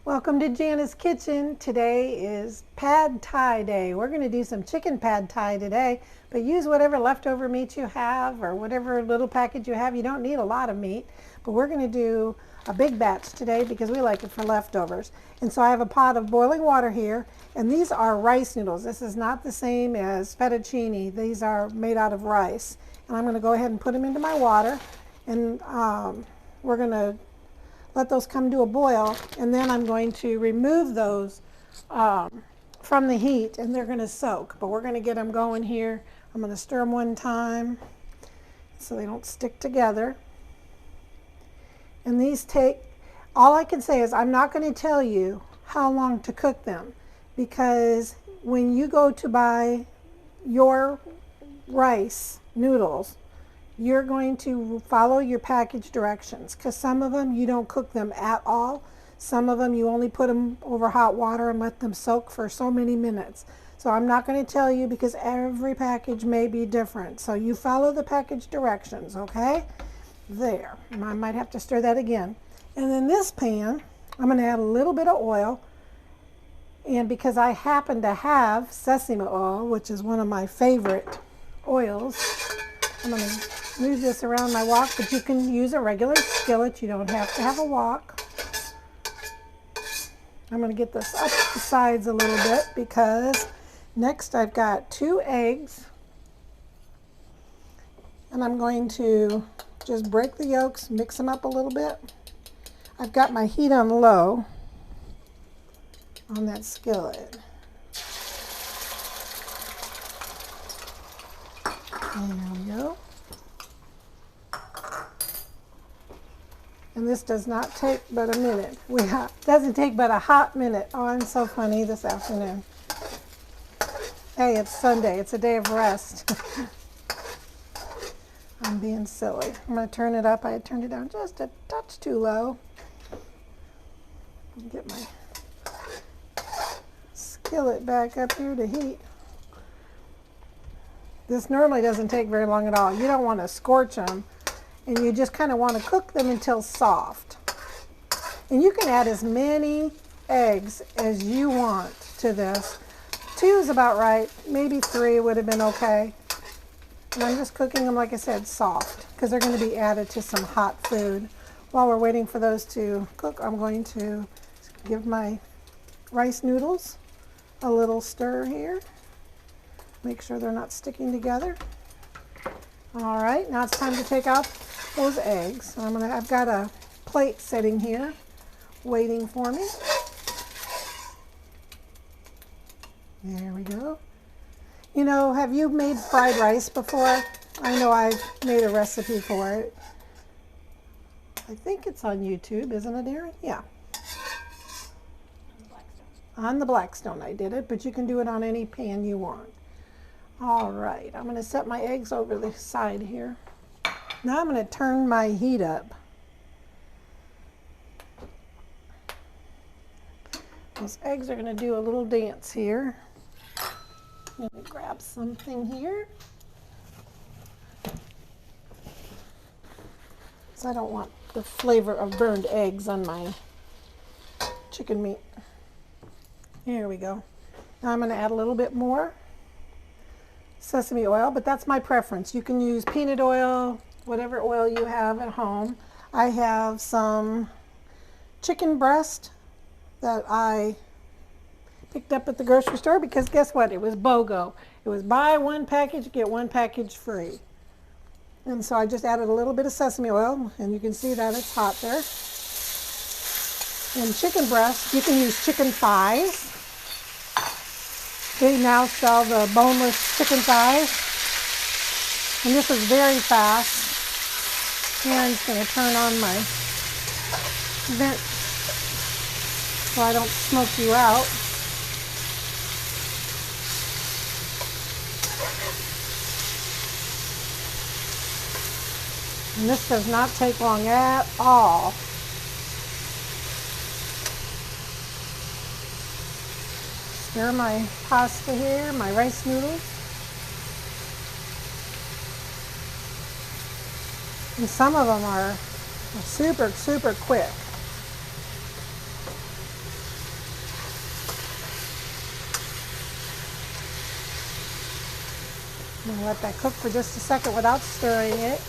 Welcome to Jana's Kitchen. Today is Pad Thai Day. We're going to do some chicken Pad Thai today, but use whatever leftover meat you have or whatever little package you have. You don't need a lot of meat, but we're going to do a big batch today because we like it for leftovers. And so I have a pot of boiling water here, and these are rice noodles. This is not the same as fettuccine. These are made out of rice. And I'm going to go ahead and put them into my water, and we're going to let those come to a boil, and then I'm going to remove those from the heat, and they're going to soak. But we're going to get them going here. I'm going to stir them one time so they don't stick together. And these take, all I can say is I'm not going to tell you how long to cook them, because when you go to buy your rice noodles, you're going to follow your package directions, because some of them you don't cook them at all. Some of them you only put them over hot water and let them soak for so many minutes. So I'm not going to tell you because every package may be different. So you follow the package directions, okay? There. I might have to stir that again. And in this pan, I'm going to add a little bit of oil. And because I happen to have sesame oil, which is one of my favorite oils, I'm going to move this around my wok, but you can use a regular skillet. You don't have to have a wok. I'm going to get this up the sides a little bit because next I've got 2 eggs. And I'm going to just break the yolks, mix them up a little bit. I've got my heat on low on that skillet. There we go. And this does not take but a minute. Doesn't take but a hot minute. Oh, I'm so funny this afternoon. Hey, it's Sunday. It's a day of rest. I'm being silly. I'm going to turn it up. I turned it down just a touch too low. Get my skillet back up here to heat. This normally doesn't take very long at all. You don't want to scorch them, and you just kind of want to cook them until soft. And you can add as many eggs as you want to this. 2 is about right. Maybe 3 would have been okay. And I'm just cooking them, like I said, soft, because they're going to be added to some hot food. While we're waiting for those to cook, I'm going to give my rice noodles a little stir here. Make sure they're not sticking together. All right, now it's time to take out those eggs. I've got a plate sitting here waiting for me. There we go. You know, have you made fried rice before? I know I've made a recipe for it. I think it's on YouTube, isn't it, Erin? Yeah. On the Blackstone I did it, but you can do it on any pan you want. All right, I'm going to set my eggs over the side here. Now I'm going to turn my heat up. Those eggs are going to do a little dance here. I'm going to grab something here, because I don't want the flavor of burned eggs on my chicken meat. Here we go. Now I'm going to add a little bit more sesame oil, but that's my preference. You can use peanut oil, whatever oil you have at home. I have some chicken breast that I picked up at the grocery store because guess what? It was BOGO. It was buy 1 package, get 1 package free. And so I just added a little bit of sesame oil, and you can see that it's hot there. And chicken breast, you can use chicken thighs. They now sell the boneless chicken thighs. And this is very fast. And I'm just going to turn on my vent so I don't smoke you out. And this does not take long at all. Stir my pasta here, my rice noodles. And some of them are super, super quick. I'm going to let that cook for just a second without stirring it.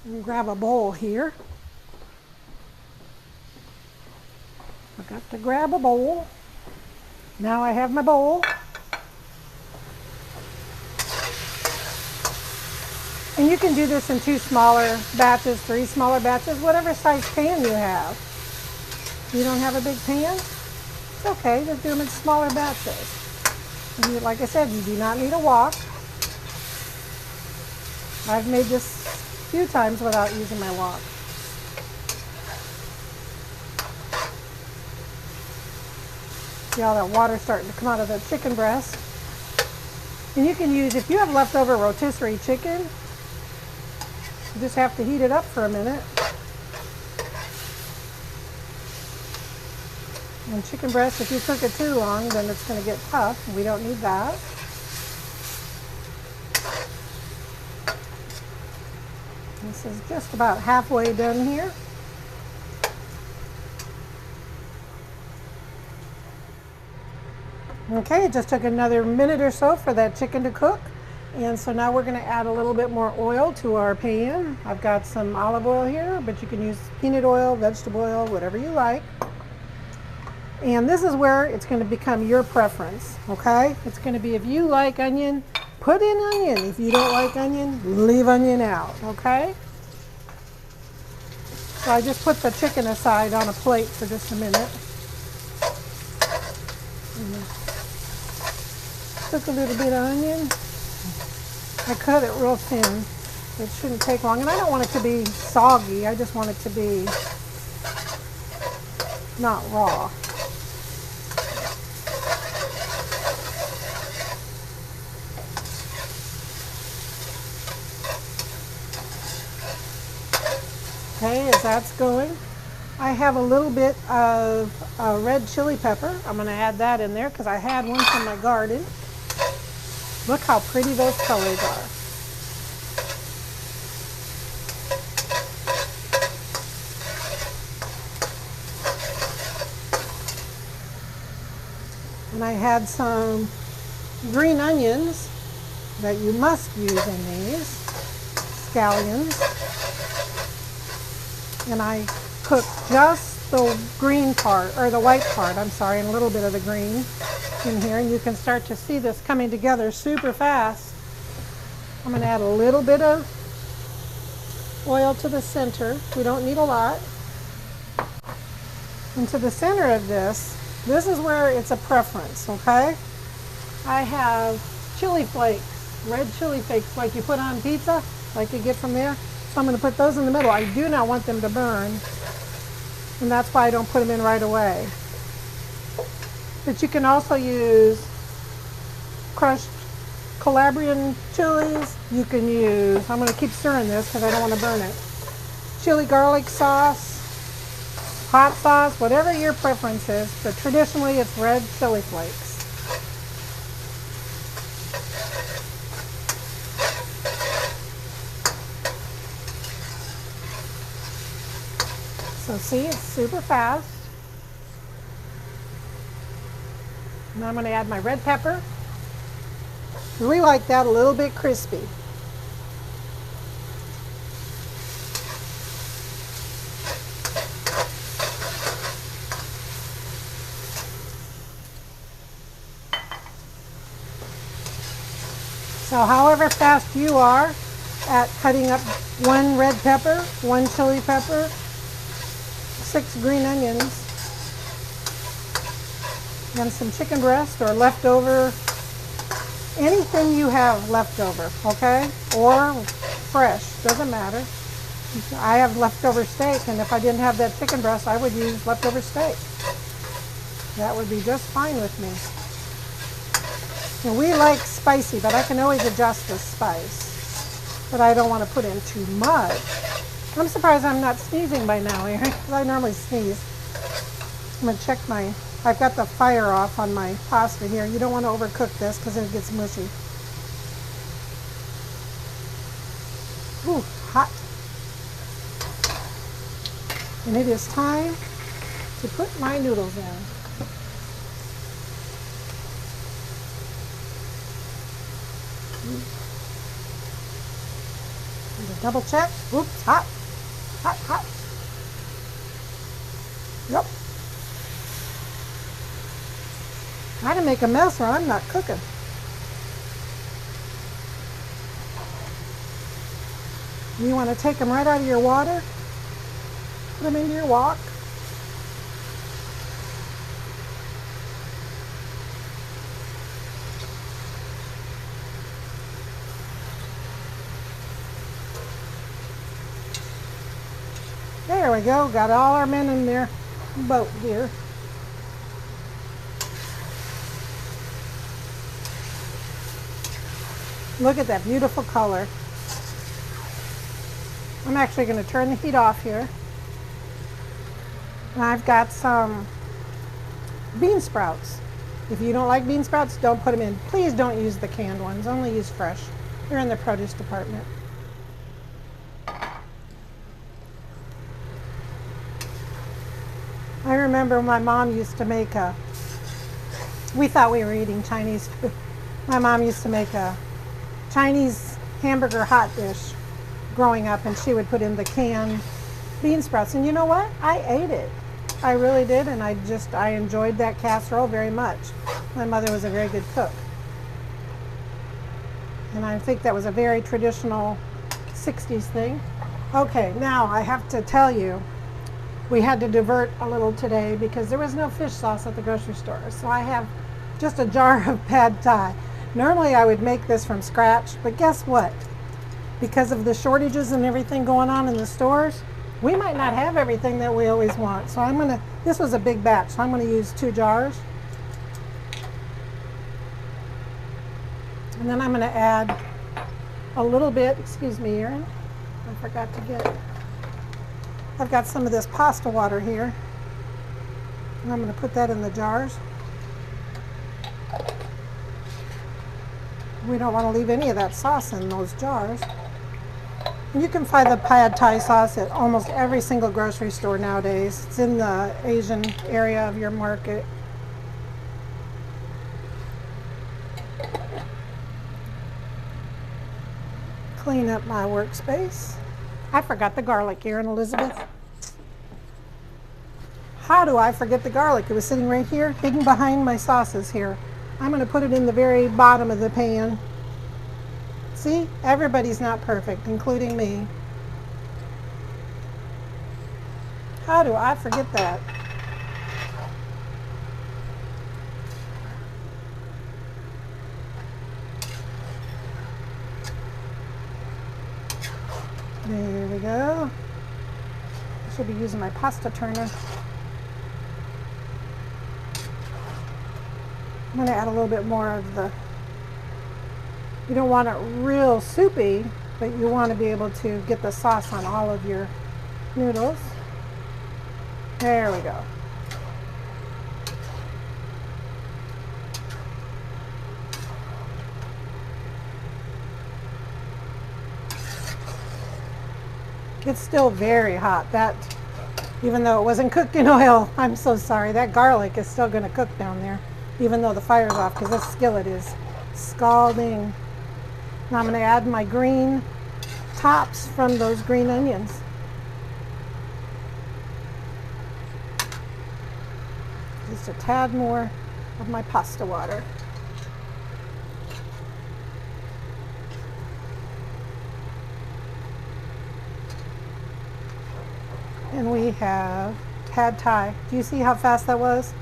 And grab a bowl here. I got to grab a bowl. Now I have my bowl. And you can do this in 2 smaller batches, 3 smaller batches, whatever size pan you have. If you don't have a big pan, it's okay, just do them in smaller batches. And like I said, you do not need a wok. I've made this a few times without using my wok. See all that water starting to come out of the chicken breast. And you can use, if you have leftover rotisserie chicken, you just have to heat it up for a minute. And chicken breast, if you cook it too long, then it's going to get tough. We don't need that. This is just about halfway done here. Okay, it just took another minute or so for that chicken to cook. And so now we're going to add a little bit more oil to our pan. I've got some olive oil here, but you can use peanut oil, vegetable oil, whatever you like. And this is where it's going to become your preference, okay? It's going to be, if you like onion, put in onion. If you don't like onion, leave onion out, okay? So I just put the chicken aside on a plate for just a minute. Took a little bit of onion. I cut it real thin. It shouldn't take long. And I don't want it to be soggy. I just want it to be not raw. Okay, as that's going, I have a little bit of red chili pepper. I'm going to add that in there because I had one from my garden. Look how pretty those colors are. And I had some green onions that you must use in these, scallions. And I cooked just the green part, or the white part, I'm sorry, and a little bit of the green in here, and you can start to see this coming together super fast. I'm going to add a little bit of oil to the center. We don't need a lot. And to the center of this is where it's a preference, okay? I have chili flakes, red chili flakes like you put on pizza, like you get from there. So I'm going to put those in the middle. I do not want them to burn, and that's why I don't put them in right away. But you can also use crushed Calabrian chilies. You can use, I'm going to keep stirring this because I don't want to burn it, chili garlic sauce, hot sauce, whatever your preference is, but traditionally it's red chili flakes. So see, it's super fast. Now I'm going to add my red pepper. We like that a little bit crispy. So however fast you are at cutting up 1 red pepper, 1 chili pepper, 6 green onions, and some chicken breast or leftover, anything you have leftover, okay? Or fresh, doesn't matter. I have leftover steak, and if I didn't have that chicken breast, I would use leftover steak. That would be just fine with me. And we like spicy, but I can always adjust the spice. But I don't want to put in too much. I'm surprised I'm not sneezing by now, Erin, because I normally sneeze. I'm going to check I've got the fire off on my pasta here. You don't want to overcook this because it gets mushy. Ooh, hot. And it is time to put my noodles in. Double check. Oops, hot. Hot, hot. Yep. I didn't make a mess or I'm not cooking. You want to take them right out of your water, put them into your wok. There we go, got all our men in their boat here. Look at that beautiful color. I'm actually going to turn the heat off here. And I've got some bean sprouts. If you don't like bean sprouts, don't put them in. Please don't use the canned ones, only use fresh. They're in the produce department. I remember my mom used to make we thought we were eating Chinese food. My mom used to make a Chinese hamburger hot dish growing up, and she would put in the canned bean sprouts. And you know what? I ate it. I really did, and I enjoyed that casserole very much. My mother was a very good cook. And I think that was a very traditional 60s thing. Okay, now I have to tell you, we had to divert a little today because there was no fish sauce at the grocery store. So I have just a jar of pad thai. Normally I would make this from scratch, but guess what? Because of the shortages and everything going on in the stores, we might not have everything that we always want. So this was a big batch, so I'm gonna use 2 jars. And then I'm gonna add a little bit, excuse me, Erin, I forgot to get, I've got some of this pasta water here. And I'm gonna put that in the jars. We don't want to leave any of that sauce in those jars. You can find the pad thai sauce at almost every single grocery store nowadays. It's in the Asian area of your market. Clean up my workspace. I forgot the garlic here, Elizabeth. How do I forget the garlic? It was sitting right here, hidden behind my sauces here. I'm going to put it in the very bottom of the pan. See, everybody's not perfect, including me. How do I forget that? There we go. I should be using my pasta turner. I'm going to add a little bit more of you don't want it real soupy, but you want to be able to get the sauce on all of your noodles. There we go. It's still very hot. Even though it wasn't cooked in oil, I'm so sorry. That garlic is still going to cook down there, even though the fire's off, because this skillet is scalding. Now I'm going to add my green tops from those green onions. Just a tad more of my pasta water. And we have pad thai. Do you see how fast that was?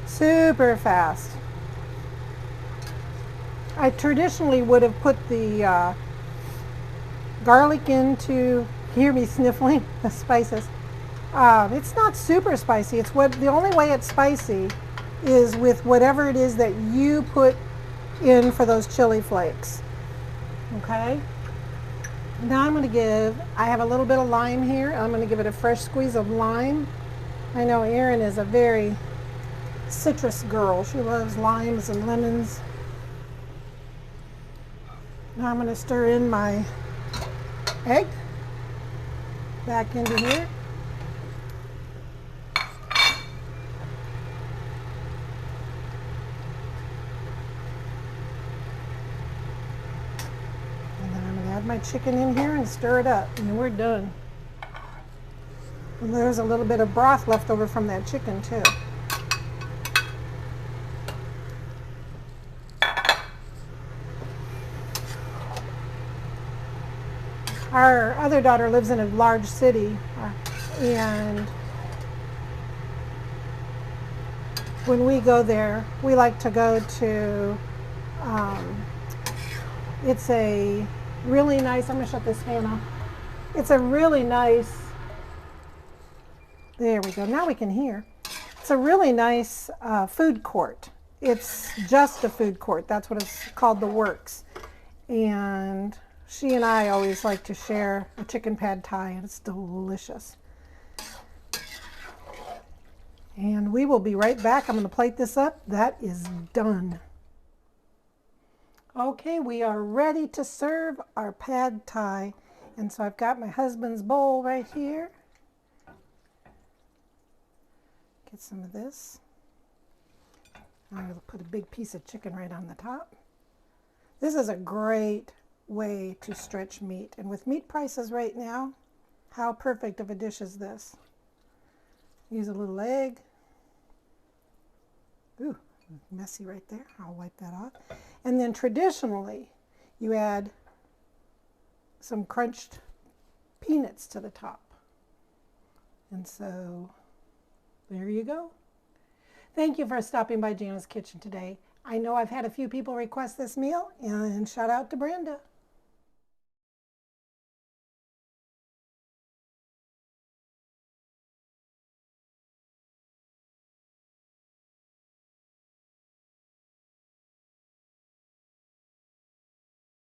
Super fast. I traditionally would have put the garlic into, hear me sniffling the spices. It's not super spicy. The only way it's spicy is with whatever it is that you put in for those chili flakes. Okay? Now I'm going to I have a little bit of lime here. I'm going to give it a fresh squeeze of lime. I know Erin is a very citrus girl. She loves limes and lemons. Now I'm going to stir in my egg back into here. Add my chicken in here and stir it up, and we're done. And there's a little bit of broth left over from that chicken too. Our other daughter lives in a large city, and when we go there, we like to go to, it's a really nice, I'm going to shut this fan off. It's a really nice, there we go, now we can hear. It's a really nice food court. It's just a food court. That's what it's called, the Works. And she and I always like to share a chicken pad thai, and it's delicious. And we will be right back. I'm going to plate this up. That is done. Okay, we are ready to serve our pad thai. And so I've got my husband's bowl right here. Get some of this. I'm going to put a big piece of chicken right on the top. This is a great way to stretch meat. And with meat prices right now, how perfect of a dish is this? Use a little egg. Ooh, messy right there. I'll wipe that off. And then traditionally, you add some crunched peanuts to the top. And so, there you go. Thank you for stopping by Jana's Kitchen today. I know I've had a few people request this meal, and shout out to Brenda.